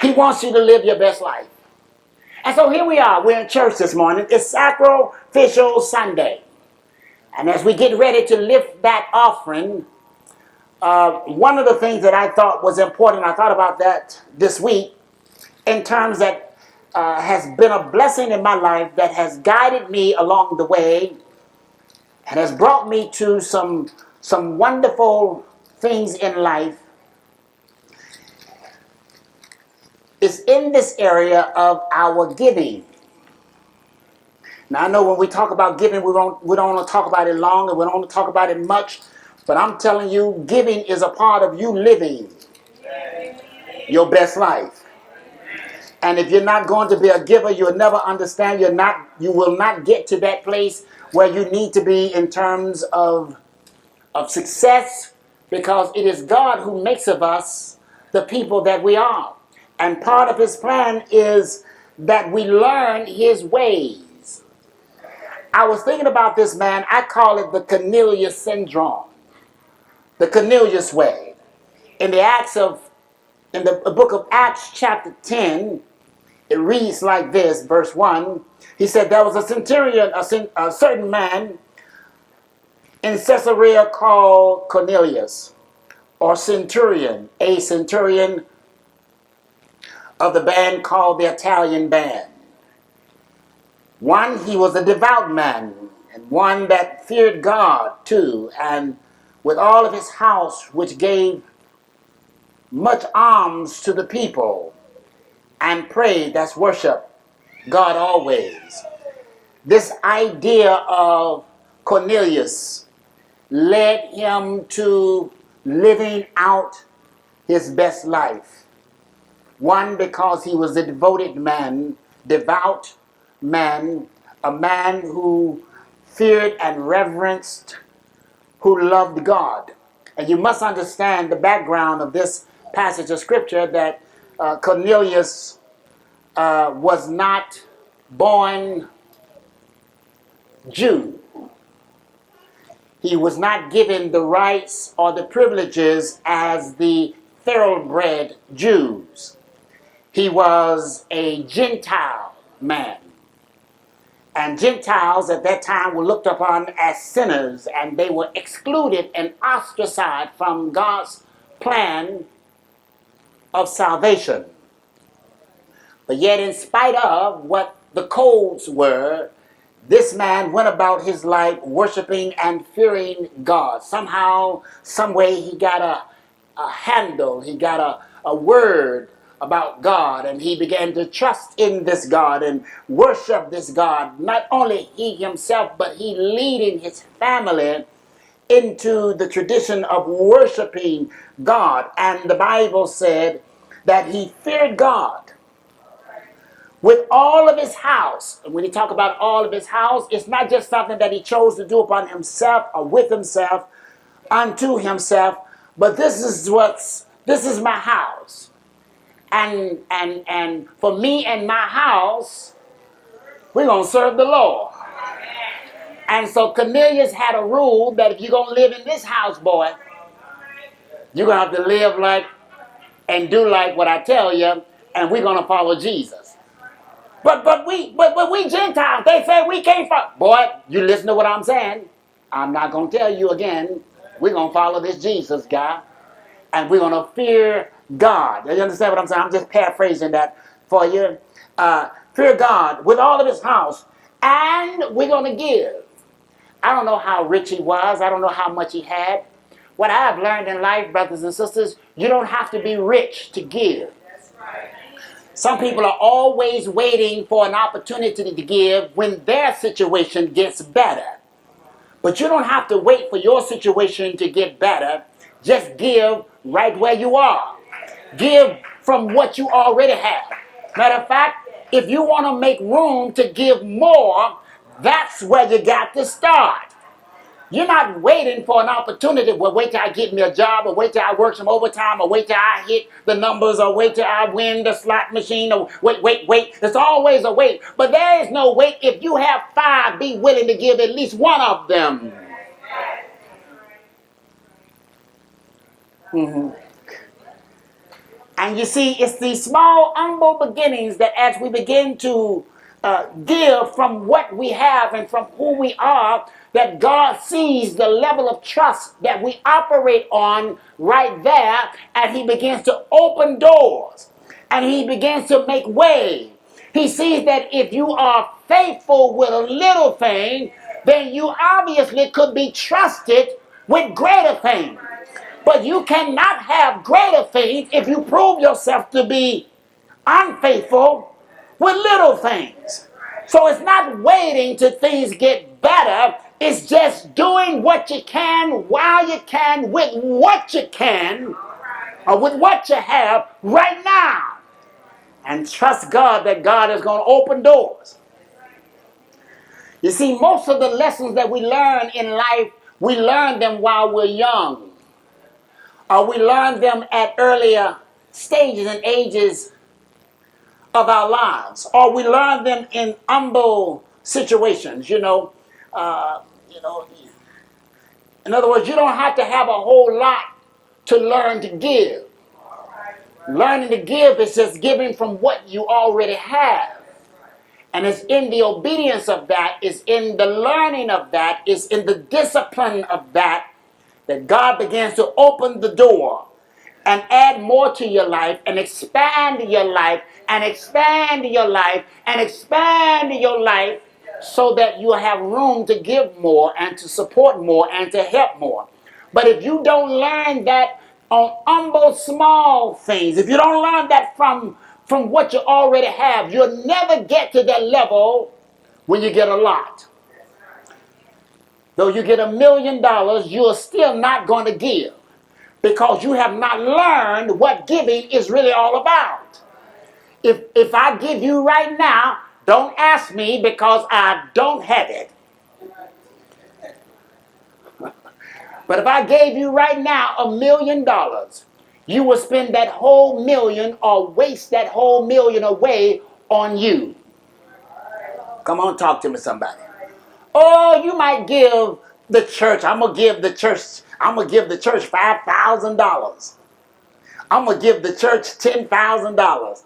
He wants you to live your best life. And so here we are. We're in church this morning. It's Sacrificial Sunday. And as we get ready to lift that offering, one of the things that I thought was important, I thought about that this week, in terms that has been a blessing in my life, that has guided me along the way and has brought me to some wonderful things in life, is in this area of our giving. Now, I know when we talk about giving, we don't want to talk about it long, and we don't want to talk about it much, but I'm telling you, giving is a part of you living your best life. And if you're not going to be a giver, you'll never understand. You will not get to that place where you need to be in terms of success, because it is God who makes of us the people that we are. And part of his plan is that we learn his ways. I was thinking about this man. I call it the Cornelius syndrome, the Cornelius way. In the book of Acts chapter 10, it reads like this, verse 1. He said, there was a centurion, a certain man in Caesarea called Cornelius, or centurion, a centurion of the band called the Italian band. One, he was a devout man, and one that feared God too, and with all of his house, which gave much alms to the people, and prayed, that's worship, God always. This idea of Cornelius led him to living out his best life. One, because he was a devoted man, devout man, a man who feared and reverenced, who loved God. And you must understand the background of this passage of scripture, that Cornelius was not born Jew. He was not given the rights or the privileges as the thoroughbred Jews. He was a Gentile man. And Gentiles at that time were looked upon as sinners, and they were excluded and ostracized from God's plan of salvation. But yet, in spite of what the codes were, this man went about his life worshiping and fearing God. Somehow, some way, he got a handle, he got a word about God, and he began to trust in this God and worship this God. Not only he himself, but he leading his family into the tradition of worshiping God. And the Bible said that he feared God with all of his house. And when you talk about all of his house, it's not just something that he chose to do upon himself or with himself, unto himself, but this is my house. And for me and my house, we're going to serve the Lord. And so Cornelius had a rule that if you're going to live in this house, boy, you're going to have to live like and do like what I tell you, and we're going to follow Jesus. But we Gentiles, they say we can't follow. Boy, you listen to what I'm saying. I'm not going to tell you again. We're going to follow this Jesus guy, and we're going to fear God. You understand what I'm saying? I'm just paraphrasing that for you. Fear God with all of his house, and we're going to give. I don't know how rich he was. I don't know how much he had. What I have learned in life, brothers and sisters, you don't have to be rich to give. Some people are always waiting for an opportunity to give when their situation gets better. But you don't have to wait for your situation to get better. Just give right where you are. Give from what you already have. Matter of fact, if you want to make room to give more, that's where you got to start. You're not waiting for an opportunity. Well, wait till I get me a job, or wait till I work some overtime, or wait till I hit the numbers, or wait till I win the slot machine, or wait. There's always a wait. But there is no wait. If you have 5, be willing to give at least one of them. And you see, it's these small, humble beginnings that as we begin to give from what we have and from who we are, that God sees the level of trust that we operate on right there, and he begins to open doors, and he begins to make way. He sees that if you are faithful with a little thing, then you obviously could be trusted with greater things. But you cannot have greater faith if you prove yourself to be unfaithful with little things. So it's not waiting till things get better. It's just doing what you can while you can with what you can or with what you have right now. And trust God that God is going to open doors. You see, most of the lessons that we learn in life, we learn them while we're young. Or we learn them at earlier stages and ages of our lives. Or we learn them in humble situations, you know. In other words, you don't have to have a whole lot to learn to give. Learning to give is just giving from what you already have. And it's in the obedience of that, it's in the learning of that, it's in the discipline of that, that God begins to open the door and add more to your life and expand your life and expand your life and expand your life so that you have room to give more and to support more and to help more. But if you don't learn that on humble small things, if you don't learn that from what you already have, you'll never get to that level when you get a lot. Though you get $1 million, you're still not going to give because you have not learned what giving is really all about. If I give you right now, don't ask me because I don't have it. But if I gave you right now $1 million, you will spend that whole million or waste that whole million away on you. Come on, talk to me, somebody. Oh, you might give the church. I'm gonna give the church $5,000. I'm gonna give the church $10,000.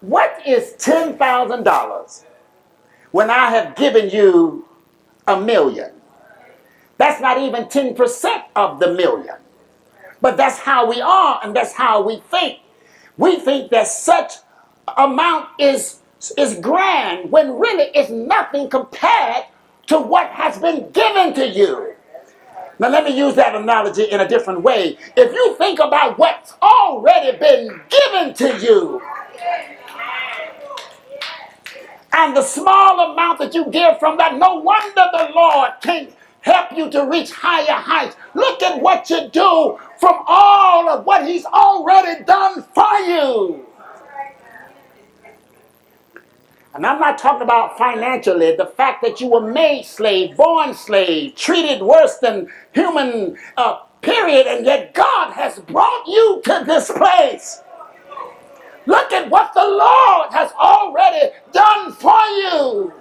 What is $10,000 when I have given you $1 million? That's not even 10% of the million. But that's how we are, and that's how we think. We think that such amount is grand when really it's nothing compared to what has been given to you. Now let me use that analogy in a different way. If you think about what's already been given to you, and the small amount that you give from that, no wonder the Lord can help you to reach higher heights. Look at what you do from all of what he's already done for you. And I'm not talking about financially. The fact that you were made slave, born slave, treated worse than human, period, and yet God has brought you to this place. Look at what the Lord has already done for you.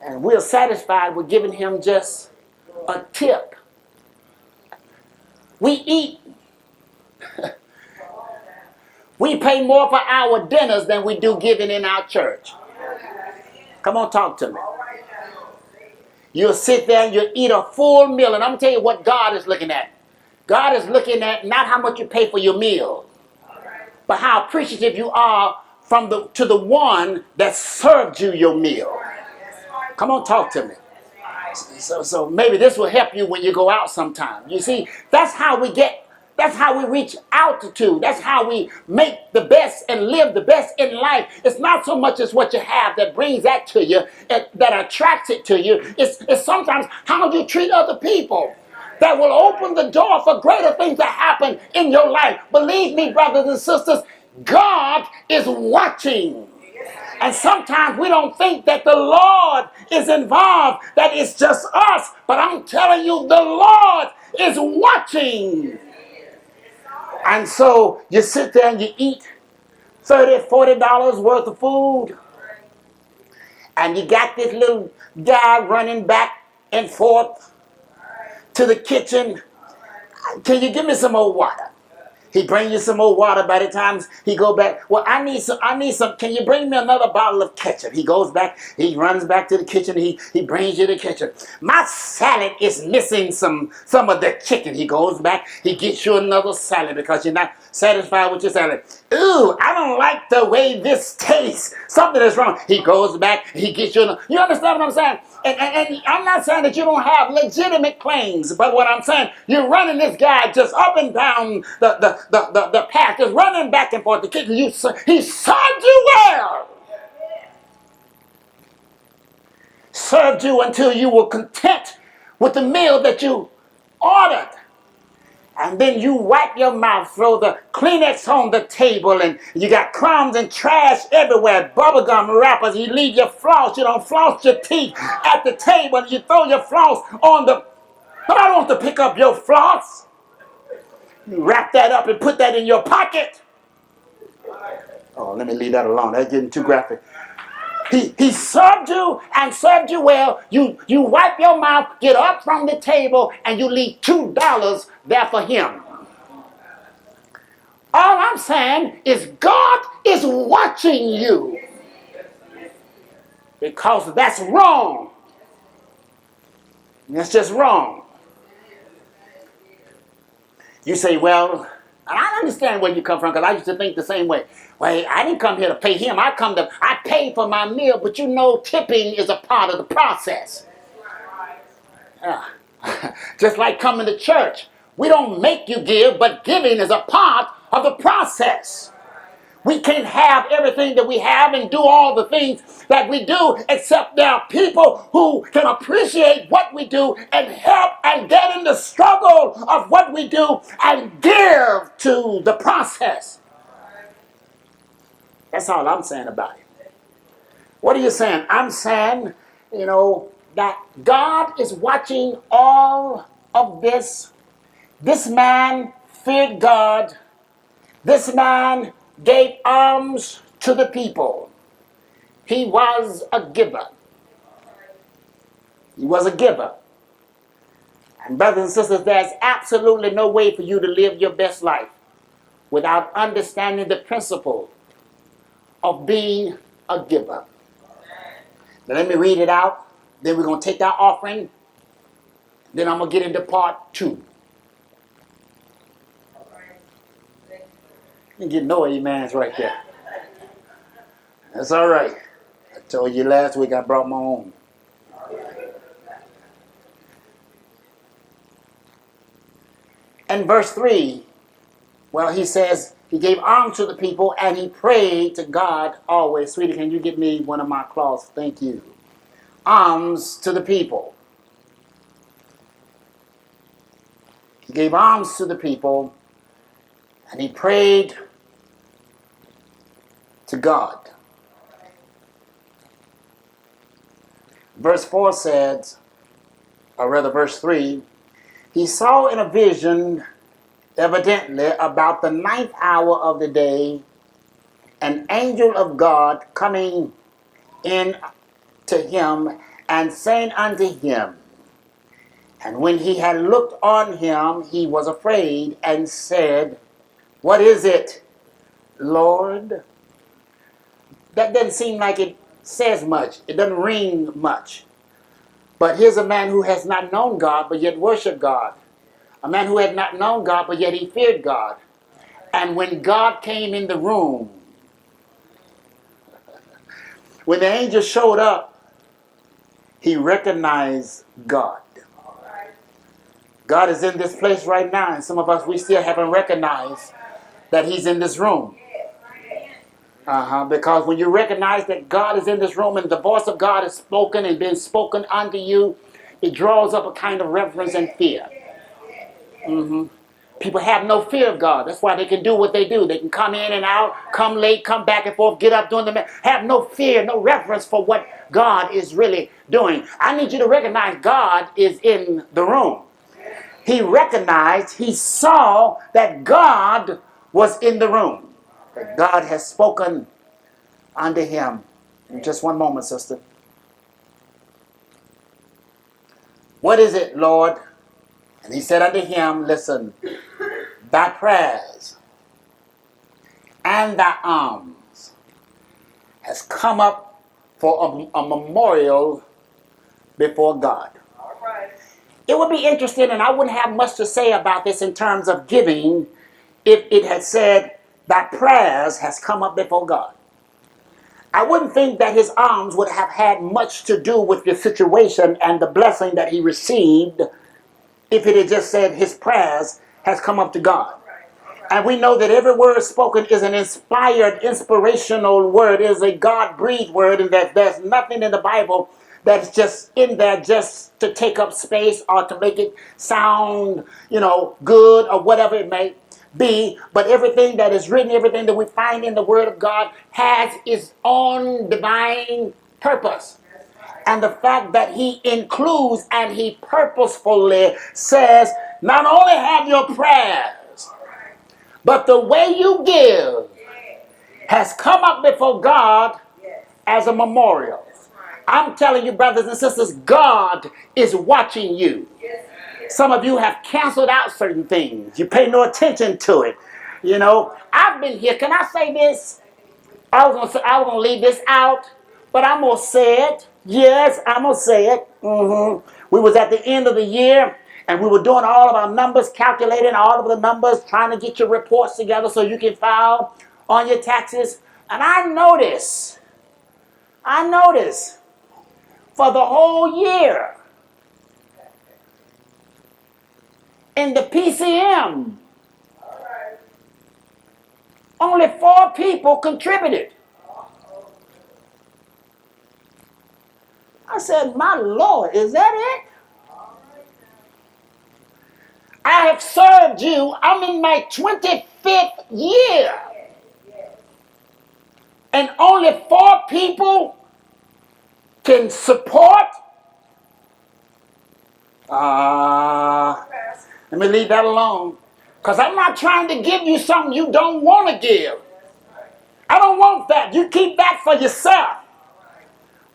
And we're satisfied with giving him just a tip. We eat. We pay more for our dinners than we do giving in our church. Come on, talk to me. You'll sit there and you'll eat a full meal. And I'm going to tell you what God is looking at. God is looking at not how much you pay for your meal, but how appreciative you are to the one that served you your meal. Come on, talk to me. So maybe this will help you when you go out sometime. You see, that's how we reach altitude. That's how we make the best and live the best in life. It's not so much as what you have that brings that to you, that attracts it to you. It's sometimes how you treat other people that will open the door for greater things to happen in your life. Believe me, brothers and sisters, God is watching. And sometimes we don't think that the Lord is involved, that it's just us. But I'm telling you, the Lord is watching. And so you sit there and you eat $30, $40 worth of food. And you got this little guy running back and forth to the kitchen. Can you give me some more water? He bring you some more water. By the time he go back, well, I need some. Can you bring me another bottle of ketchup? He goes back, he runs back to the kitchen, he brings you the ketchup. My salad is missing some of the chicken. He goes back, he gets you another salad because you're not satisfied with your salad. Ooh, I don't like the way this tastes. Something is wrong. He goes back, he gets you another. You understand what I'm saying? And I'm not saying that you don't have legitimate claims, but what I'm saying, you're running this guy just up and down the path, just running back and forth. The kid, he served you well. Served you until you were content with the meal that you ordered. And then you wipe your mouth, throw the Kleenex on the table, and you got crumbs and trash everywhere, bubblegum wrappers, you leave your floss, you don't floss your teeth at the table, and you throw your floss on the... But I don't want to pick up your floss. You wrap that up and put that in your pocket. Oh, let me leave that alone. That's getting too graphic. He served you and served you well. You wipe your mouth, get up from the table, and you leave $2 there for him. All I'm saying is God is watching you. Because that's wrong. That's just wrong. You say, well, I understand where you come from, because I used to think the same way. Well, I didn't come here to pay him. I paid for my meal, but you know tipping is a part of the process. Just like coming to church. We don't make you give, but giving is a part of the process. We can't have everything that we have and do all the things that we do, except there are people who can appreciate what we do and help and get in the struggle of what we do and give to the process. That's all I'm saying about it. What are you saying? I'm saying, that God is watching all of this. This man feared God. This man gave alms to the people. He was a giver. He was a giver. And brothers and sisters, there's absolutely no way for you to live your best life without understanding the principle of being a giver. Now let me read it out. Then we're going to take our offering. Then I'm going to get into part 2. You get no amens right there. That's all right. I told you last week I brought my own. And verse 3, well, he says, he gave alms to the people and he prayed to God always. Sweetie, can you get me one of my cloths? Thank you. Alms to the people. He gave alms to the people and he prayed to God. Verse 4 says, or rather verse 3, he saw in a vision, evidently about the 9th hour of the day, an angel of God coming in to him and saying unto him, and when he had looked on him, he was afraid and said, what is it, Lord? That doesn't seem like it says much. It doesn't ring much. But here's a man who has not known God, but yet worshiped God. A man who had not known God, but yet he feared God. And when God came in the room, when the angel showed up, he recognized God. God is in this place right now, and some of us, we still haven't recognized that he's in this room. Because when you recognize that God is in this room and the voice of God is spoken and been spoken unto you, it draws up a kind of reverence and fear. People have no fear of God. That's why they can do what they do. They can come in and out, come late, come back and forth, get up, doing the... Have no fear, no reverence for what God is really doing. I need you to recognize God is in the room. He recognized, he saw that God was in the room. That God has spoken unto him. In just one moment, sister. What is it, Lord? And he said unto him, listen, thy prayers and thy alms has come up for a memorial before God. All right. It would be interesting, and I wouldn't have much to say about this in terms of giving if it had said, thy prayers has come up before God. I wouldn't think that his alms would have had much to do with the situation and the blessing that he received if it had just said his prayers has come up to God. And we know that every word spoken is an inspired, inspirational word, is a God-breathed word, and that there's nothing in the Bible that's just in there just to take up space or to make it sound, good or whatever it may be. But everything that is written, everything that we find in the Word of God has its own divine purpose. And the fact that he includes and he purposefully says, not only have your prayers, but the way you give has come up before God as a memorial. I'm telling you, brothers and sisters, God is watching you. Some of you have canceled out certain things. You pay no attention to it. I've been here. Can I say this? I was gonna leave this out, but I'm gonna say it. Yes, I'm gonna say it. We was at the end of the year, and we were doing all of our numbers, calculating all of the numbers, trying to get your reports together so you can file on your taxes. And I noticed for the whole year in the PCM, only 4 people contributed. I said, my Lord, is that it? I have served you. I'm in my 25th year. And only 4 people can support. Let me leave that alone. Because I'm not trying to give you something you don't want to give. I don't want that. You keep that for yourself.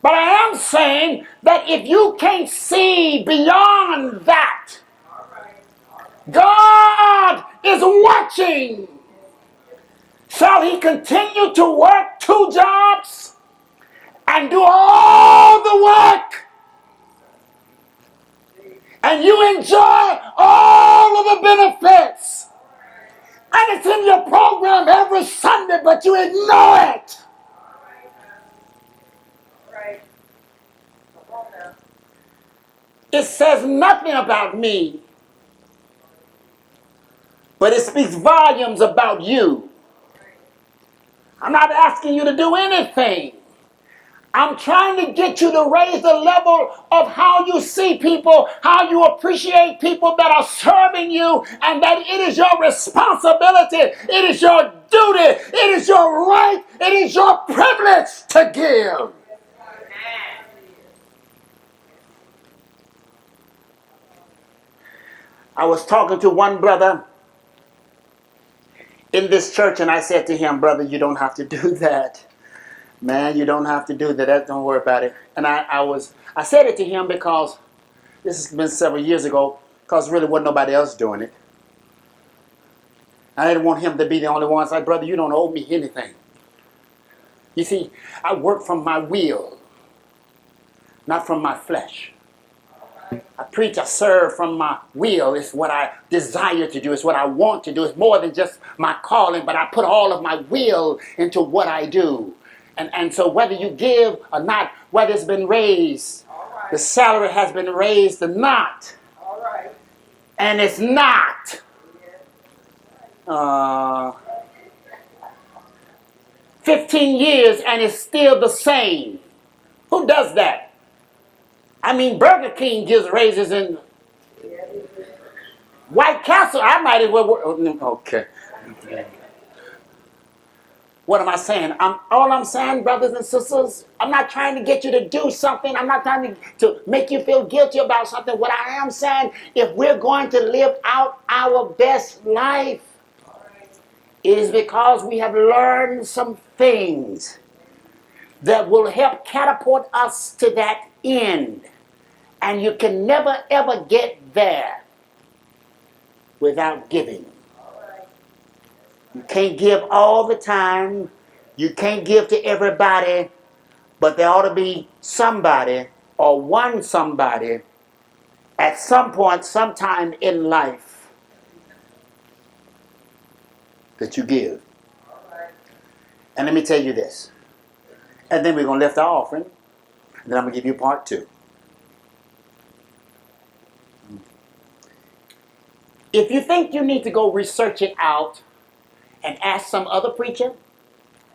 But I am saying that if you can't see beyond that, God is watching. Shall he continue to work 2 jobs and do all the work? And you enjoy all of the benefits. And it's in your program every Sunday, but you ignore it. It says nothing about me, but it speaks volumes about you. I'm not asking you to do anything. I'm trying to get you to raise the level of how you see people, how you appreciate people that are serving you, and that it is your responsibility, it is your duty, it is your right, it is your privilege to give. I was talking to one brother in this church, and I said to him, brother, you don't have to do that. Man, you don't have to do that. Don't worry about it. And I said it to him because this has been several years ago, because really wasn't nobody else doing it. I didn't want him to be the only one. I said, brother, you don't owe me anything. You see, I work from my will, not from my flesh. I preach, I serve from my will. It's what I desire to do. It's what I want to do. It's more than just my calling, but I put all of my will into what I do. And so whether you give or not, whether it's been raised, the salary has been raised or not, and it's not 15 years and it's still the same. Who does that? I mean, Burger King gives raises in White Castle. I might as well work. Okay. What am I saying? All I'm saying, brothers and sisters, I'm not trying to get you to do something. I'm not trying to make you feel guilty about something. What I am saying, if we're going to live out our best life, it is because we have learned some things that will help catapult us to that end. And you can never, ever get there without giving. You can't give all the time. You can't give to everybody, but there ought to be somebody or one somebody at some point, sometime in life that you give. And let me tell you this. And then we're going to lift our offering. And then I'm going to give you part two. If you think you need to go research it out and ask some other preacher,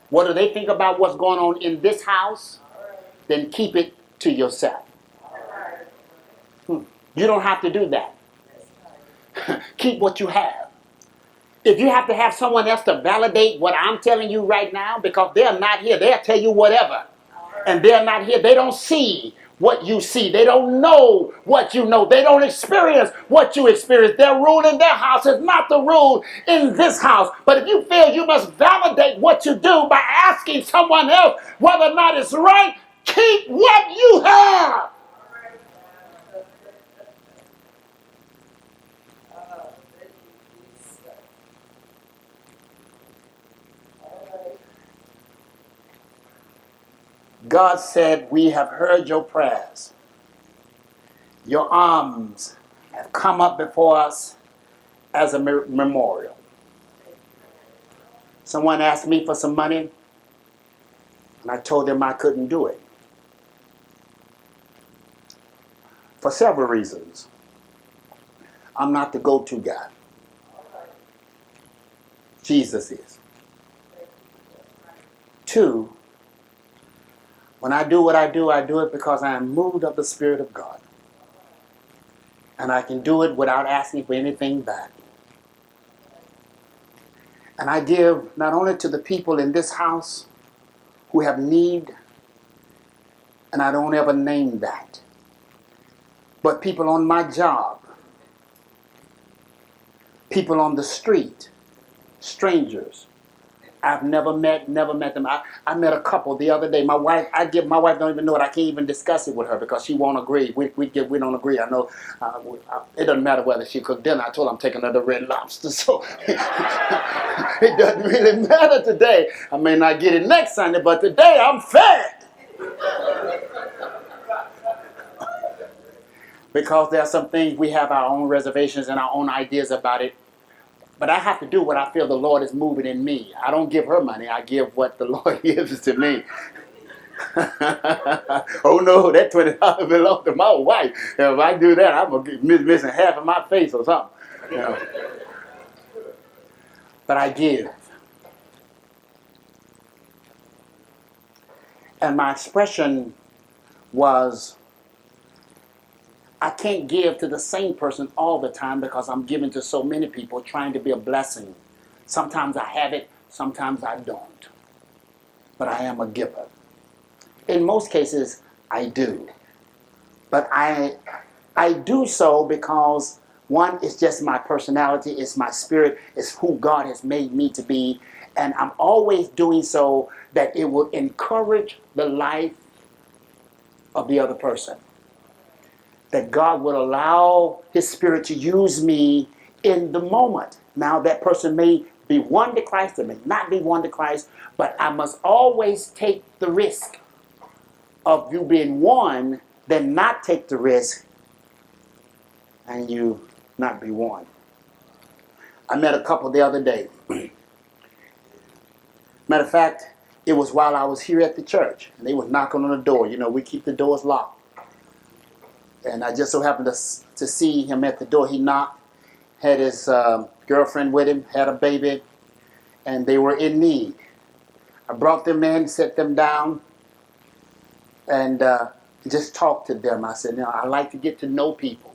what do they think about what's going on in this house? Then keep it to yourself. You don't have to do that. Keep what you have. If you have to have someone else to validate what I'm telling you right now, because they're not here, they'll tell you whatever. And they're not here, they don't see what you see. They don't know what you know. They don't experience what you experience. Their rule in their house is not the rule in this house. But if you feel you must validate what you do by asking someone else whether or not it's right, keep what you have. God said, we have heard your prayers. Your arms have come up before us as a memorial. Someone asked me for some money, and I told them I couldn't do it. For several reasons. I'm not the go-to guy. Jesus is. 2, when I do what I do it because I am moved of the Spirit of God. And I can do it without asking for anything back. And I give not only to the people in this house who have need, and I don't ever name that, but people on my job, people on the street, strangers I've never met them. I met a couple the other day. My wife don't even know it. I can't even discuss it with her because she won't agree. We don't agree. I know it doesn't matter whether she cooked dinner. I told her I'm taking her to Red Lobster, so it doesn't really matter today. I may not get it next Sunday, but today I'm fed. Because there are some things we have our own reservations and our own ideas about it. But I have to do what I feel the Lord is moving in me. I don't give her money. I give what the Lord gives to me. Oh no, that $20 belongs to my wife. If I do that, I'm going to be missing half of my face or something. You know. But I give. And my expression was, I can't give to the same person all the time because I'm giving to so many people, trying to be a blessing. Sometimes I have it, sometimes I don't. But I am a giver. In most cases, I do. But I do so because, one, it's just my personality, it's my spirit, it's who God has made me to be. And I'm always doing so that it will encourage the life of the other person. That God would allow His Spirit to use me in the moment. Now that person may be won to Christ, or may not be won to Christ, but I must always take the risk of you being won, than not take the risk and you not be won. I met a couple the other day. Matter of fact, it was while I was here at the church, and they were knocking on the door. You know, we keep the doors locked. And I just so happened to see him at the door. He knocked, had his girlfriend with him, had a baby, and they were in need. I brought them in, set them down, and just talked to them. I said, I like to get to know people.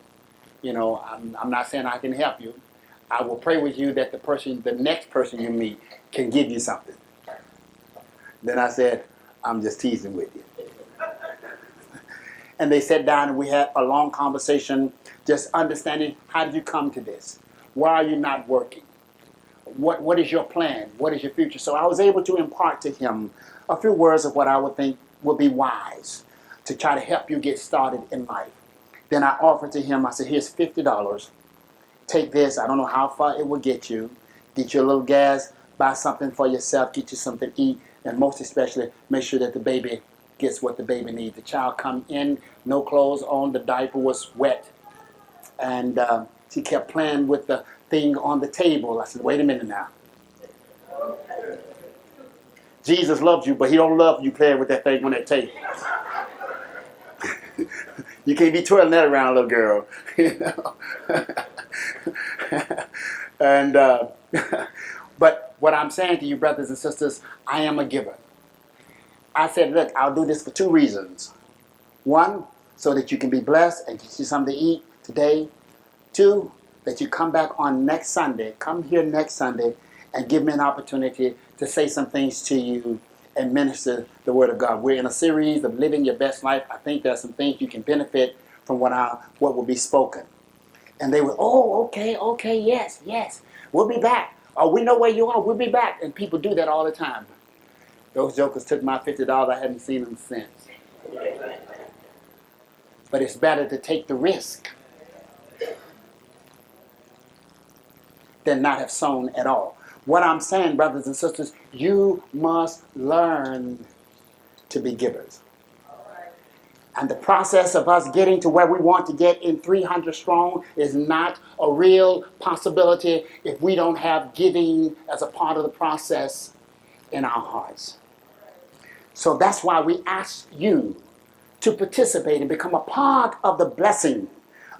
You know, I'm not saying I can help you. I will pray with you that the next person you meet can give you something. Then I said, I'm just teasing with you. And they sat down and we had a long conversation, just understanding, how did you come to this? Why are you not working? What is your plan? What is your future? So I was able to impart to him a few words of what I would think would be wise to try to help you get started in life. Then I offered to him, I said, here's $50. take this. I don't know how far it will get you. Get you a little gas, buy something for yourself, get you something to eat, and most especially, make sure that the baby gets what the baby needs. The child come in, no clothes on, the diaper was wet, and she kept playing with the thing on the table. I said, wait a minute now. Jesus loves you, but he don't love you playing with that thing on that table. You can't be twirling that around, little girl. You know? And but what I'm saying to you, brothers and sisters, I am a giver. I said, look, I'll do this for two reasons. One, so that you can be blessed and get you something to eat today. Two, that you come back on next Sunday, come here next Sunday, and give me an opportunity to say some things to you and minister the Word of God. We're in a series of living your best life. I think there's some things you can benefit from what will be spoken. And they were, oh, okay, yes. We'll be back. Oh, we know where you are. We'll be back. And people do that all the time. Those jokers took my $50. I haven't seen them since. But it's better to take the risk than not have sown at all. What I'm saying, brothers and sisters, you must learn to be givers. And the process of us getting to where we want to get in 300 strong is not a real possibility if we don't have giving as a part of the process in our hearts. So that's why we ask you to participate and become a part of the blessing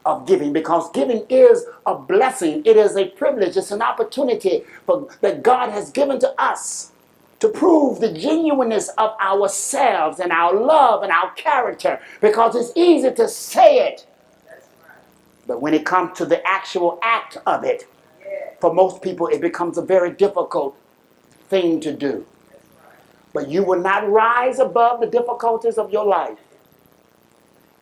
of giving, because giving is a blessing. It is a privilege. It's an opportunity that God has given to us to prove the genuineness of ourselves and our love and our character, because it's easy to say it, but when it comes to the actual act of it, for most people it becomes a very difficult thing to do. But you will not rise above the difficulties of your life.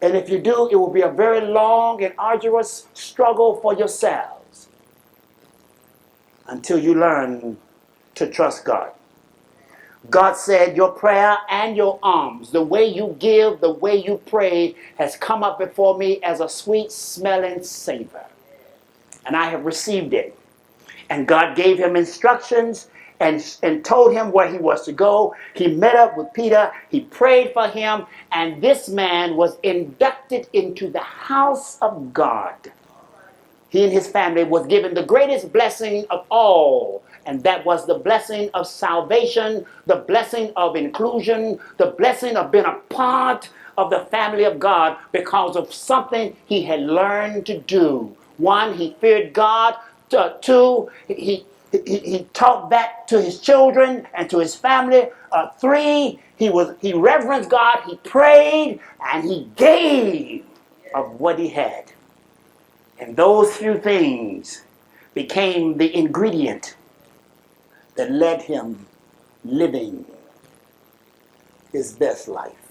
And if you do, it will be a very long and arduous struggle for yourselves until you learn to trust God. God said your prayer and your alms, the way you give, the way you pray, has come up before me as a sweet smelling savor. And I have received it. And God gave him instructions and told him where he was to go. He met up with Peter. He prayed for him. And this man was inducted into the house of God. He and his family was given the greatest blessing of all. And that was the blessing of salvation, the blessing of inclusion, the blessing of being a part of the family of God because of something he had learned to do. One, he feared God. Two, he taught that to his children and to his family. Three, he reverenced God, he prayed, and he gave of what he had. And those few things became the ingredient that led him living his best life.